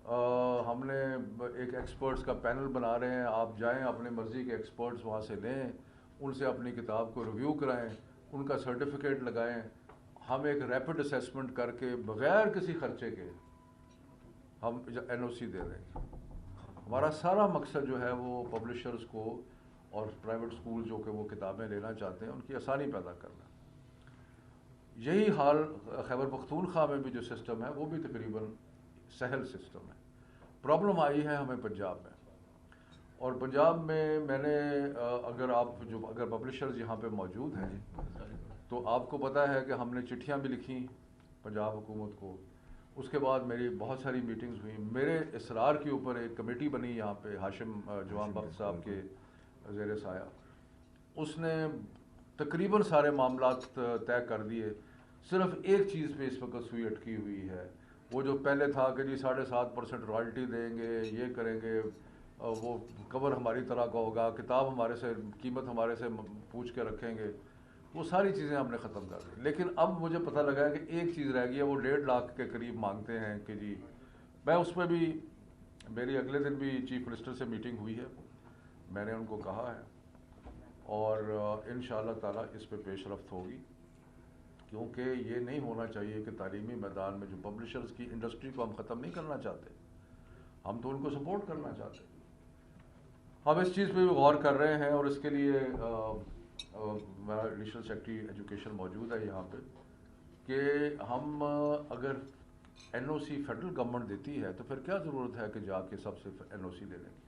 ہم نے ایک ایکسپرٹس کا پینل بنا رہے ہیں. آپ جائیں اپنی مرضی کے ایکسپرٹس وہاں سے لیں, ان سے اپنی کتاب کو ریویو کرائیں, ان کا سرٹیفکیٹ لگائیں. ہم ایک ریپڈ اسیسمنٹ کر کے بغیر کسی خرچے کے ہم این او سی دے دیں گے. ہمارا سارا مقصد جو ہے وہ پبلشرز کو اور پرائیویٹ اسکول جو کہ وہ کتابیں لینا چاہتے ہیں ان کی آسانی پیدا کرنا. یہی حال خیبر پختونخوا میں بھی جو سسٹم ہے وہ بھی تقریباً سہل سسٹم ہے. پرابلم آئی ہے ہمیں پنجاب میں, اور پنجاب میں نے اگر پبلشرز یہاں پہ موجود ہیں تو آپ کو پتہ ہے کہ ہم نے چٹھیاں بھی لکھیں پنجاب حکومت کو. اس کے بعد میری بہت ساری میٹنگز ہوئیں. میرے اصرار کے اوپر ایک کمیٹی بنی یہاں پہ ہاشم جوان بخت صاحب کے زیر سایہ. اس نے تقریباً سارے معاملات طے کر دیے. صرف ایک چیز پہ اس وقت سوئی اٹکی ہوئی ہے, وہ جو پہلے تھا کہ جی 7.5% رائلٹی دیں گے, یہ کریں گے, وہ کور ہماری طرح کا ہوگا, کتاب ہمارے سے قیمت ہمارے سے پوچھ کے رکھیں گے. وہ ساری چیزیں ہم نے ختم کر دی. لیکن اب مجھے پتہ لگا ہے کہ ایک چیز رہ گئی ہے, وہ 1.5 لاکھ کے قریب مانگتے ہیں کہ جی. میں اس پہ بھی, میری اگلے دن بھی چیف منسٹر سے میٹنگ ہوئی ہے, میں نے ان کو کہا ہے, اور انشاءاللہ تعالی اس پہ پیش رفت ہوگی. کیونکہ یہ نہیں ہونا چاہیے کہ تعلیمی میدان میں جو پبلشرز کی انڈسٹری کو ہم ختم نہیں کرنا چاہتے, ہم تو ان کو سپورٹ کرنا چاہتے ہیں. ہم اس چیز پہ بھی غور کر رہے ہیں, اور اس کے لیے میرا ایڈیشنل سیکرٹری ایجوکیشن موجود ہے یہاں پہ, کہ ہم اگر این او سی فیڈرل گورنمنٹ دیتی ہے تو پھر کیا ضرورت ہے کہ جا کے سب سے این او سی لے لیں گے.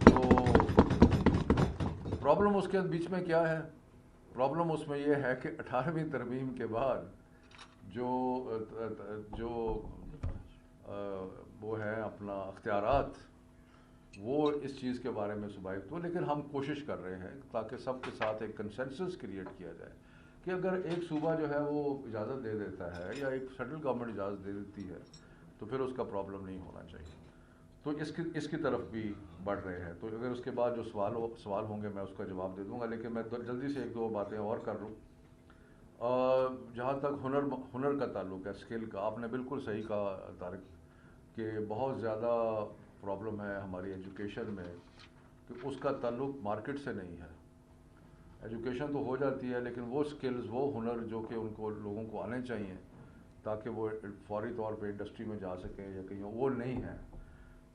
تو پرابلم اس کے بیچ میں کیا ہے؟ پرابلم اس میں یہ ہے کہ 18ویں ترمیم کے بعد جو وہ ہے اپنا اختیارات, وہ اس چیز کے بارے میں صوبائی تو, لیکن ہم کوشش کر رہے ہیں تاکہ سب کے ساتھ ایک کنسنسس کریٹ کیا جائے کہ اگر ایک صوبہ جو ہے وہ اجازت دے دیتا ہے یا ایک فیڈرل گورنمنٹ اجازت دے دیتی ہے تو پھر اس کا پرابلم نہیں ہونا چاہیے. تو اس کی طرف بھی بڑھ رہے ہیں. تو اگر اس کے بعد جو سوال ہوں گے میں اس کا جواب دے دوں گا, لیکن میں جلدی سے 1-2 باتیں اور کر لوں. جہاں تک ہنر کا تعلق ہے, اسکل کا, آپ نے بالکل صحیح کہا طارق, کہ بہت زیادہ پرابلم ہے ہماری ایجوکیشن میں کہ اس کا تعلق مارکیٹ سے نہیں ہے. ایجوکیشن تو ہو جاتی ہے لیکن وہ اسکلز, وہ ہنر جو کہ ان کو لوگوں کو آنے چاہیے تاکہ وہ فوری طور پہ انڈسٹری میں جا سکیں یا کہیں, وہ نہیں ہیں.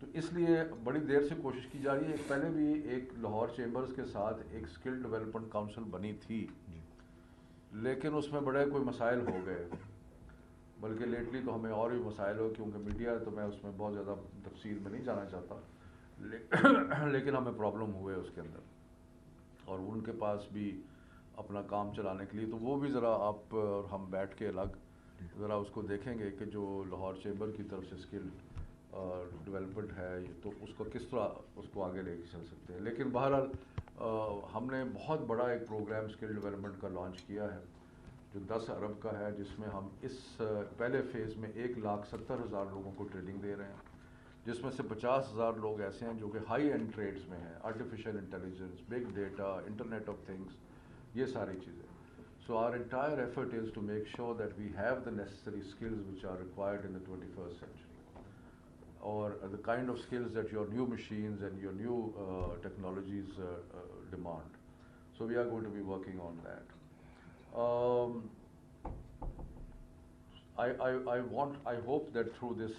تو اس لیے بڑی دیر سے کوشش کی جا رہی ہے. پہلے بھی ایک لاہور چیمبرز کے ساتھ ایک اسکل ڈیولپمنٹ کاؤنسل بنی تھی, لیکن اس میں بڑے کوئی مسائل ہو گئے, بلکہ لیٹلی تو ہمیں اور بھی مسائل ہو, کیونکہ میڈیا تو میں اس میں بہت زیادہ تفصیل میں نہیں جانا چاہتا, لیکن ہمیں پرابلم ہوئے اس کے اندر, اور ان کے پاس بھی اپنا کام چلانے کے لیے. تو وہ بھی ذرا آپ اور ہم بیٹھ کے الگ ذرا اس کو دیکھیں گے کہ جو لاہور چیمبر کی طرف سے اسکل ڈیولپمنٹ ہے تو اس کو کس طرح اس کو آگے لے کے چل سکتے ہیں. لیکن بہرحال ہم نے بہت بڑا ایک پروگرام اسکل ڈیولپمنٹ کا لانچ کیا ہے جو 10 ارب کا ہے, جس میں ہم اس پہلے فیز میں 1,70,000 لوگوں کو ٹریننگ دے رہے ہیں, جس میں سے 50,000 لوگ ایسے ہیں جو کہ ہائی اینڈ ٹریڈز میں ہیں, artificial intelligence, big data, internet of things, یہ ساری چیزیں. So our entire effort is to make sure that we have the necessary skills which are required in the 21st century, or the kind of skills that your new machines and your new technologies demand. So we are going to be working on that. I hope that through this